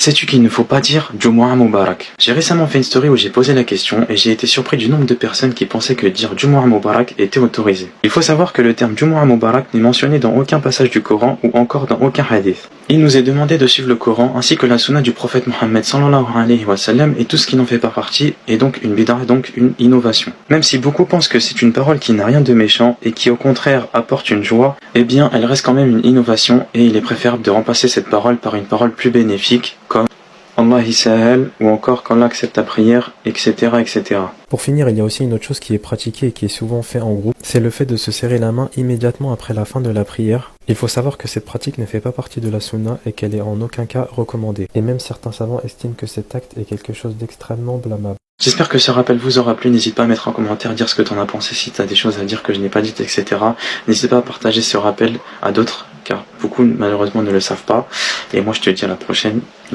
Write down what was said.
Sais-tu qu'il ne faut pas dire Jumu'ah Mubarak? J'ai récemment fait une story où j'ai posé la question et j'ai été surpris du nombre de personnes qui pensaient que dire Jumu'ah Mubarak était autorisé. Il faut savoir que le terme Jumu'ah Mubarak n'est mentionné dans aucun passage du Coran ou encore dans aucun hadith. Il nous est demandé de suivre le Coran ainsi que la sunna du prophète Mohammed sallallahu alayhi wa sallam et tout ce qui n'en fait pas partie est donc une bid'ah, donc une innovation. Même si beaucoup pensent que c'est une parole qui n'a rien de méchant et qui au contraire apporte une joie, eh bien elle reste quand même une innovation et il est préférable de remplacer cette parole par une parole plus bénéfique comme Allah Isa'el ou encore qu'Allah accepte ta prière, etc., etc. Pour finir, il y a aussi une autre chose qui est pratiquée et qui est souvent fait en groupe, c'est le fait de se serrer la main immédiatement après la fin de la prière. Il faut savoir que cette pratique ne fait pas partie de la sunna et qu'elle est en aucun cas recommandée. Et même certains savants estiment que cet acte est quelque chose d'extrêmement blâmable. J'espère que ce rappel vous aura plu, n'hésite pas à mettre en commentaire, dire ce que t'en as pensé, si t'as des choses à dire que je n'ai pas dites, etc. N'hésite pas à partager ce rappel à d'autres, car beaucoup malheureusement ne le savent pas. Et moi je te dis à la prochaine.